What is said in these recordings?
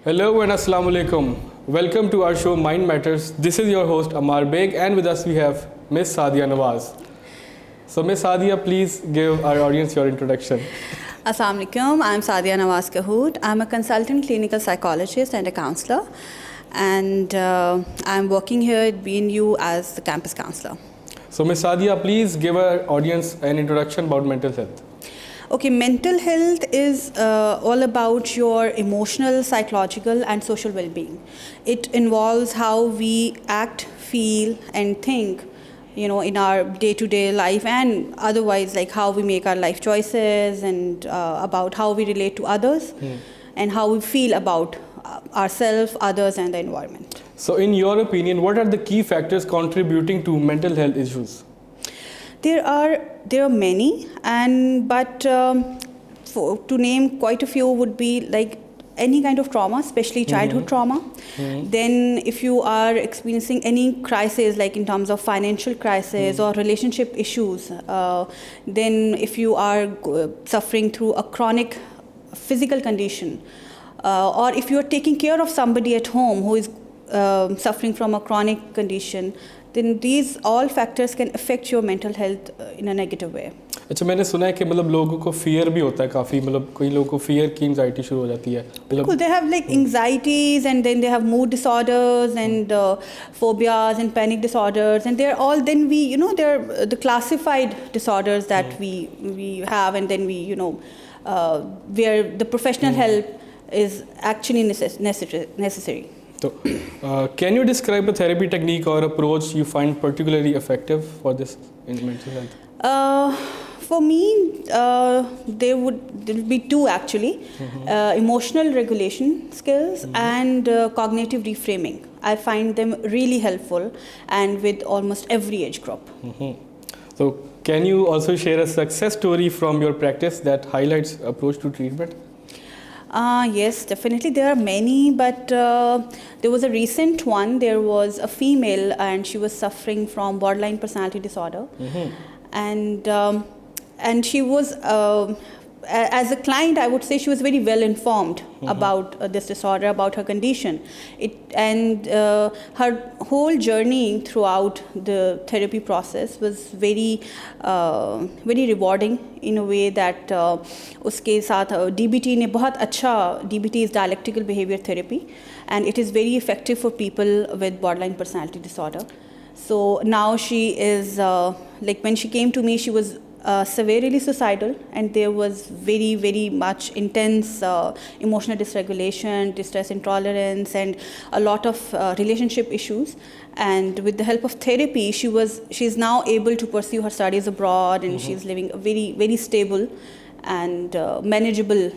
Hello and Assalamu alaikum. Welcome to our show Mind Matters. This is your host Ammar Baig, and with us we have Miss Sadia Nawaz. So Miss Sadia, please give our audience your introduction. Assalamu alaikum. I'm Sadia Nawaz Kahoot. I'm a consultant clinical psychologist and a counselor, and I'm working here at BNU as the campus counselor. So Miss Sadia, please give our audience an introduction about mental health. Okay, mental health is all about your emotional, psychological, and social well-being. It involves how we act, feel, and think, in our day-to-day life, and otherwise, like how we make our life choices, and about how we relate to others, and how we feel about ourselves, others, and the environment. So in your opinion, what are the key factors contributing to mental health issues? There are many, but to name quite a few would be like any kind of trauma, especially childhood trauma. Then if you are experiencing any crisis, like in terms of financial crisis or relationship issues, then if you are suffering through a chronic physical condition, or if you are taking care of somebody at home who is suffering from a chronic condition, then these all factors can affect your mental health in a negative way. अच्छा, मैंने सुना है कि मतलब लोगों को fear भी होता है काफ़ी, मतलब कोई लोगों को fear की anxiety शुरू हो जाती है. Because they have like anxieties, and then they have mood disorders and phobias and panic disorders, and they're all then they're the classified disorders that we have, and then where the professional help is actually necessary. So, can you describe a therapy technique or approach you find particularly effective for this in mental health? For me, there would be two actually: emotional regulation skills and cognitive reframing. I find them really helpful, and with almost every age group. So, can you also share a success story from your practice that highlights approach to treatment? Yes, definitely. There are many, but there was a recent one. There was a female, and she was suffering from borderline personality disorder, and she was, as a client, I would say she was very well informed about this disorder, about her condition. Her whole journey throughout the therapy process was very rewarding in a way that उसके साथ DBT ने बहुत अच्छा, DBT is dialectical behavior therapy, and it is very effective for people with borderline personality disorder. So now she is like, when she came to me, she was severely suicidal, and there was very, very much intense emotional dysregulation, distress intolerance, and a lot of relationship issues. And with the help of therapy, she's now able to pursue her studies abroad, and she's living a very, very stable and manageable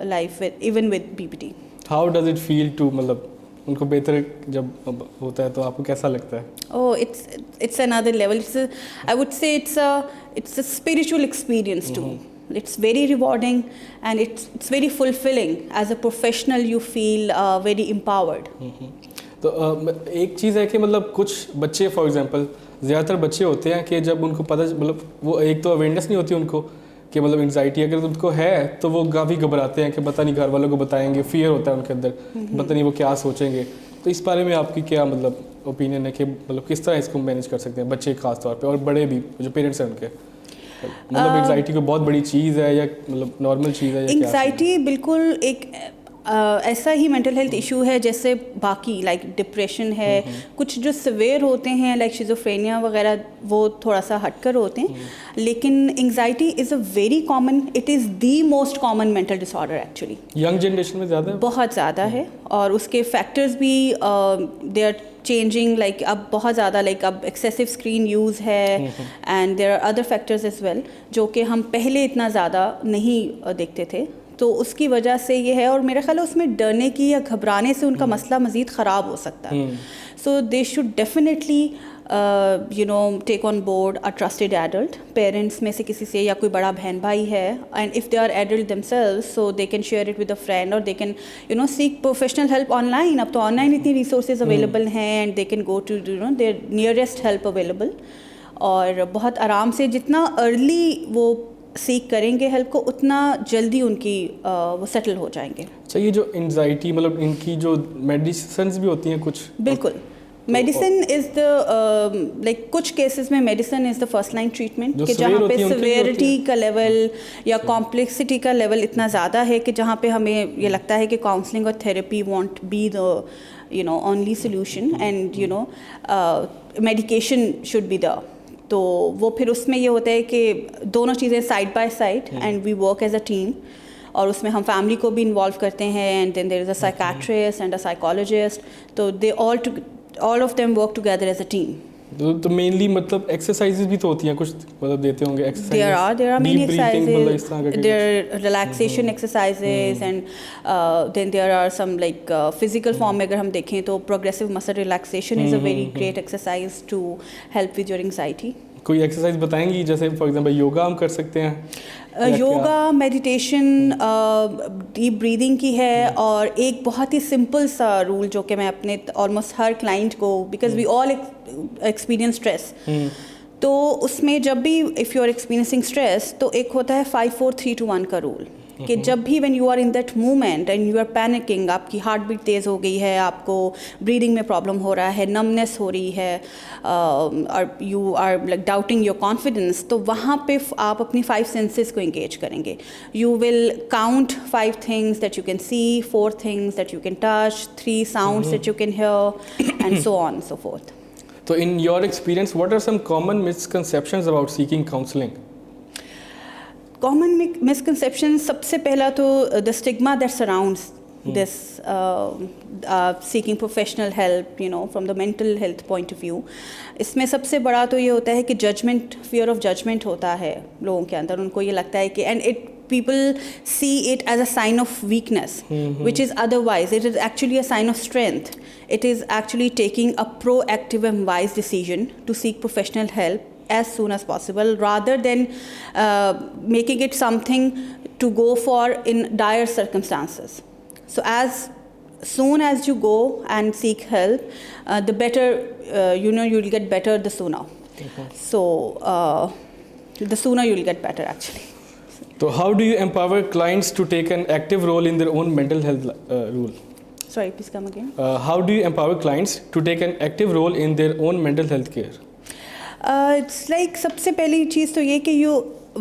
life even with BPT. How does it feel to, मतलब उनको बेहतर जब होता है तो आपको कैसा लगता है? Oh, it's another level. I would say it's a spiritual experience too. It's very rewarding, and it's very fulfilling. As a professional, you feel very empowered. तो एक चीज़ है कि मतलब कुछ बच्चे, फॉर एग्जांपल ज़्यादातर बच्चे होते हैं कि जब उनको पता, मतलब वो एक तो अवेयरनेस नहीं होती उनको कि मतलब एंग्जाइटी अगर उनको है तो वो काफ़ी घबराते हैं कि पता नहीं घर वालों को बताएंगे, फियर होता है उनके अंदर, पता नहीं वो क्या सोचेंगे. तो इस बारे में आपकी क्या मतलब ओपिनियन है कि मतलब किस तरह इसको मैनेज कर सकते हैं बच्चे खास तौर पे और बड़े भी जो पेरेंट्स हैं उनके? मतलब एंग्जाइटी कोई बहुत बड़ी चीज़ है या मतलब नॉर्मल चीज़ है? एंग्जाइटी बिल्कुल एक ऐसा ही मेंटल हेल्थ इशू है जैसे बाकी, लाइक डिप्रेशन है. कुछ जो सिवियर होते हैं लाइक शिज़ोफ्रेनिया वगैरह, वो थोड़ा सा हटकर होते हैं, लेकिन anxiety is a very common, it is the most common mental disorder actually. Young generation में ज़्यादा है? बहुत ज़्यादा है, और उसके फैक्टर्स भी दे आर चेंजिंग, लाइक अब बहुत ज़्यादा, लाइक अब एक्सेसिव स्क्रीन यूज़ है, and there are other factors as well जो कि हम पहले इतना ज़्यादा नहीं देखते थे. तो उसकी वजह से ये है, और मेरा ख्याल है उसमें डरने की या घबराने से उनका मसला मज़ीद ख़राब हो सकता है. So they should definitely take on board a trusted adult, parents में से किसी से, या कोई बड़ा बहन भाई है, and if they are adult themselves, so they can share it with a friend, और they can seek professional help online. अब तो ऑनलाइन इतनी रिसोर्सेज अवेलेबल हैं, and they can go to their nearest help available, और बहुत आराम से जितना अर्ली वो सीख करेंगे हेल्प को, उतना जल्दी उनकी वो सेटल हो जाएंगे. अच्छा, ये जो एंजाइटी मतलब इनकी जो मेडिसिन्स भी होती हैं कुछ? बिल्कुल, मेडिसिन इज़ द लाइक कुछ केसेस में medicine is the first line treatment कि जहाँ पे सिवियरिटी का लेवल या कॉम्प्लेक्सिटी का लेवल इतना ज़्यादा है कि जहाँ पे हमें ये लगता है कि काउंसलिंग और therapy want be the only solution and medication should be the, तो वो फिर उसमें ये होता है कि दोनों चीज़ें side by side and we work as a team, और उसमें हम फैमिली को भी इन्वॉल्व करते हैं and then there is a psychiatrist and a psychologist, तो they all of them work together as a team. तो मेनली मतलब एक्सरसाइजेज भी तो होती हैं कुछ, मतलब देते होंगे exercises? there are many exercises, there there are relaxation exercises and then there are some like physical form में अगर हम देखें तो progressive muscle relaxation is a very great exercise to help with your anxiety. कोई exercise बताएंगी जैसे for example yoga हम कर सकते हैं? योगा, मेडिटेशन, डीप ब्रीदिंग की है, और एक बहुत ही सिंपल सा रूल जो कि मैं अपने ऑलमोस्ट हर क्लाइंट को, because we all experience stress, तो उसमें जब भी if you are experiencing stress तो एक होता है 5 4 3 2 1 का रूल, कि जब भी when you are in that moment and you are panicking, आपकी हार्ट बीट तेज़ हो गई है, आपको ब्रीदिंग में प्रॉब्लम हो रहा है, नमनेस हो रही है, और you are like doubting your confidence, तो वहाँ पे आप अपनी 5 सेंसेस को इंगेज करेंगे. You will count 5 things that you can see, 4 things that you can touch, 3 sounds that you can hear and so on so fourth. So in your experience, what are some common misconceptions about seeking counseling? Common misconceptions, सबसे पहला तो the stigma that surrounds this seeking professional help, from the mental health point of view. इसमें सबसे बड़ा तो ये होता है कि judgment, fear of judgment होता है लोगों के अंदर. उनको ये लगता है कि and people see it as a sign of weakness, which is otherwise. It is actually a sign of strength. It is actually taking a proactive and wise decision to seek professional help as soon as possible, rather than making it something to go for in dire circumstances. So as soon as you go and seek help, the better, you'll get better the sooner. So the sooner you'll get better actually. So how do you empower clients to take an active role in their own mental health role? Sorry, please come again. How do you empower clients to take an active role in their own mental health care? It's like सबसे पहली चीज़ तो ये कि you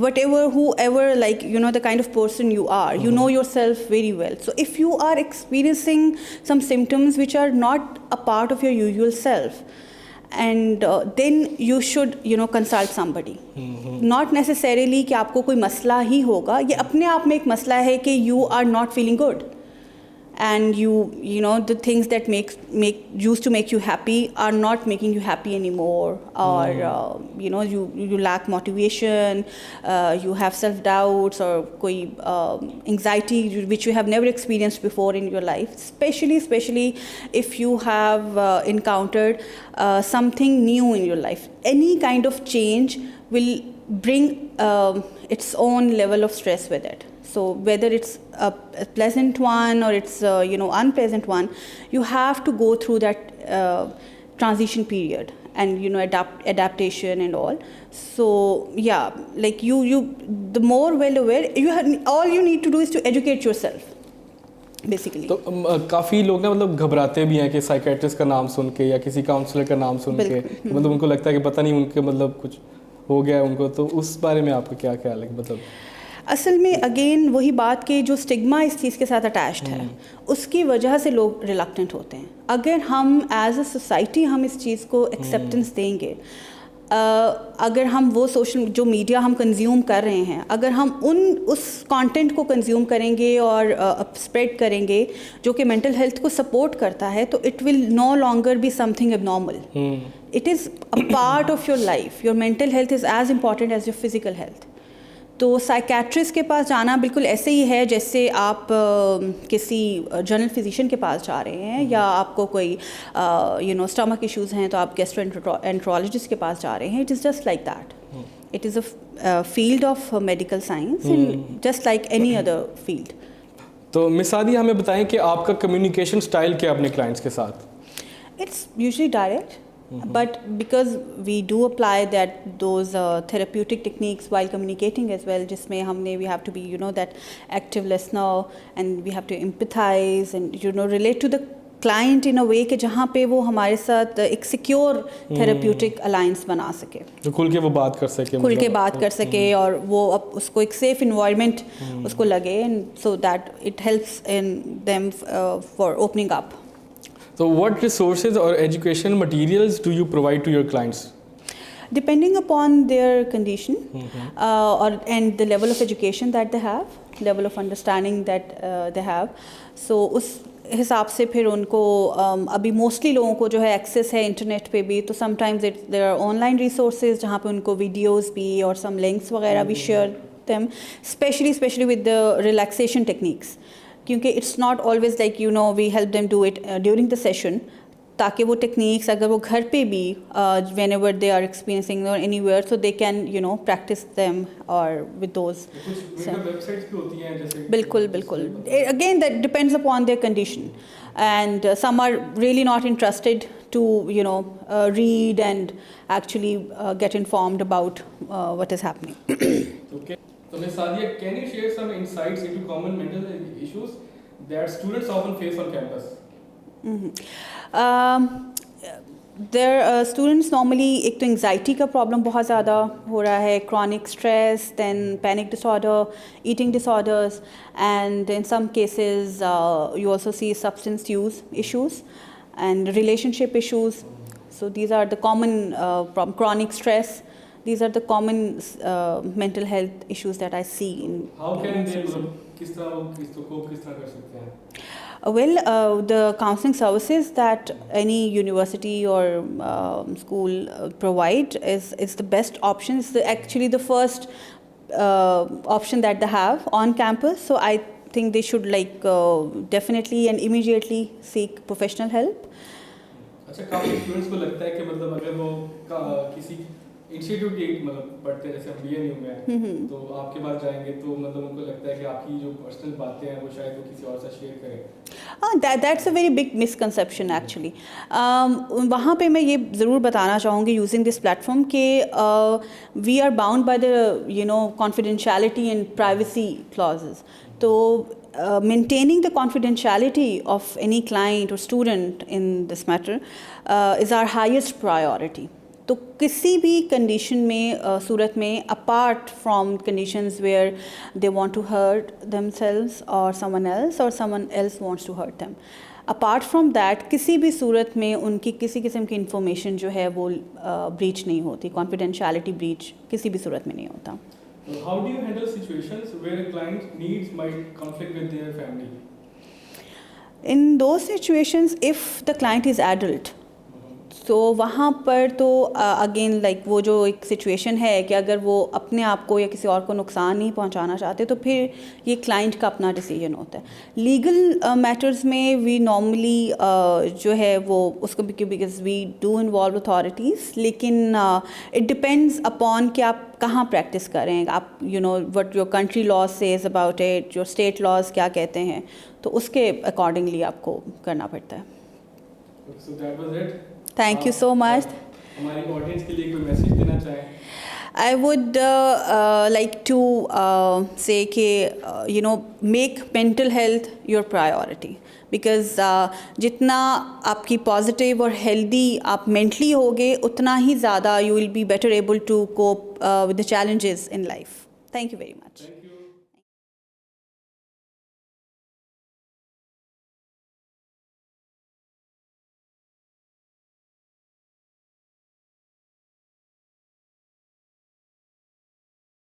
whatever whoever like the kind of person you are, you know yourself very well. So if you are experiencing some symptoms which are not a part of your usual self, and then you should consult somebody. Not necessarily कि आपको कोई मसला ही होगा, ये अपने आप में एक मसला है कि you are not feeling good, and the things that used to make you happy are not making you happy anymore, or you lack motivation, you have self doubts or koi anxiety which you have never experienced before in your life, especially if you have encountered something new in your life. Any kind of change will bring its own level of stress with it. So whether it's a pleasant one or it's unpleasant one, you have to go through that transition period and adaptation and all. So yeah, like you the more well aware all you need to do is to educate yourself basically. तो काफ़ी लोग ना मतलब घबराते भी हैं कि psychiatrist का नाम सुन के या किसी काउंसलर का नाम सुन के, मतलब उनको लगता है कि पता नहीं उनके मतलब कुछ हो गया उनको, तो उस बारे में आपका क्या ख्याल है? मतलब असल में अगेन वही बात कि जो स्टिग्मा इस चीज़ के साथ अटैच्ड है, उसकी वजह से लोग रिलक्टेंट होते हैं. अगर हम एज अ सोसाइटी हम इस चीज़ को एक्सेप्टेंस देंगे, अगर हम वो सोशल जो मीडिया हम कंज्यूम कर रहे हैं, अगर हम उस कंटेंट को कंज्यूम करेंगे और स्प्रेड करेंगे जो कि मेंटल हेल्थ को सपोर्ट करता है, तो it will no longer be something abnormal. It is a part of your life. Your mental health is as important as your physical health. तो साइकेट्रिस्ट के पास जाना बिल्कुल ऐसे ही है जैसे आप किसी जनरल फिजिशियन के पास जा रहे हैं, या आपको कोई स्टमक इश्यूज़ हैं तो आप गैस्ट्रोएंट्रोलॉजिस्ट के पास जा रहे हैं. It is just like that. It is a field of medical science and just like any other field. तो मिस आदि हमें बताएं कि आपका कम्युनिकेशन स्टाइल क्या अपने क्लाइंट्स के साथ? It's usually direct. But because we do apply those therapeutic techniques while communicating as well, जिसमें हमने we have to be that active listener, and we have to empathize and relate to the client in a way कि जहाँ पे वो हमारे साथ एक secure therapeutic alliance बना सके, तो खुल के वो बात कर सके, खुल के बात कर सके, और वो अब उसको एक safe environment उसको लगे, and so that it helps in them for opening up. So what resources or educational materials do you provide to your clients? Depending upon their condition and the level of education that they have, level of understanding that they have, so उस हिसाब से फिर उनको अभी mostly लोगों को जो है एक्सेस है इंटरनेट पे भी, तो sometimes there are online resources जहाँ पे उनको वीडियोस भी और सम लिंक्स वगैरह भी share them, specially with the relaxation techniques, क्योंकि it's not always like we help them do it during the session, ताकि वो टेक्निक्स अगर वो घर पे भी whenever they are experiencing और anywhere, so they can practice them और विद दोज वेबसाइट्स भी होती हैं जैसे, बिल्कुल again that depends upon their condition, and some are really not interested to read and actually get informed about what is happening. Okay. So Ms. Sadia, can you share some insights into common mental health issues that students often face on campus? Students normally एक तो anxiety का problem बहुत ज़्यादा हो रहा है, chronic stress, then panic disorder, eating disorders, and in some cases you also see substance use issues and relationship issues. So these are the common chronic stress. These are the common mental health issues that I see in. How can they किस तरह कर सकते हैं? Well, the counseling services that any university or school provide is the best option. It's actually the first option that they have on campus. So I think they should definitely and immediately seek professional help. अच्छा, काफी students को लगता है कि मतलब अगर वो किसी इंस्टीट्यूट की पढ़ते हैं, जैसे हम बीएनयू में हैं, तो आपके पास जाएंगे तो मतलब उनको लगता है कि आपकी जो पर्सनल बातें हैं वो शायद वो किसी और से शेयर करें. That's a very big misconception actually. वहाँ पे मैं ये ज़रूर बताना चाहूँगी using this platform कि we are bound by the confidentiality and privacy clauses. तो maintaining the confidentiality of any client or student in this matter is our highest priority. तो किसी भी कंडीशन में सूरत में, apart from conditions where they want to hurt themselves or someone else wants to hurt them, apart from that किसी भी सूरत में उनकी किसी किस्म की इंफॉर्मेशन जो है वो ब्रीच नहीं होती, कॉन्फिडेंशियलिटी ब्रीच किसी भी सूरत में नहीं होता. How do you handle situations where a client's needs might conflict with their family? In those situations, if the client is adult, तो वहाँ पर तो अगेन वो जो एक सिचुएशन है कि अगर वो अपने आप को या किसी और को नुकसान नहीं पहुँचाना चाहते, तो फिर ये क्लाइंट का अपना डिसीजन होता है. लीगल मैटर्स में वी नॉर्मली जो है वो उसको because we do involve authorities, लेकिन इट डिपेंड्स अपॉन कि आप कहाँ प्रैक्टिस करें, आप what your country law says about it, जो स्टेट लॉज क्या कहते हैं, तो उसके अकॉर्डिंगली आपको करना पड़ता है. So that was it. Thank you so much. हमारी ऑडियंस के लिए कोई मैसेज देना चाहें? I would like to say कि make mental health your priority, because जितना आपकी positive और healthy आप mentally होगे, उतना ही ज़्यादा you will be better able to cope with the challenges in life. Thank you very much.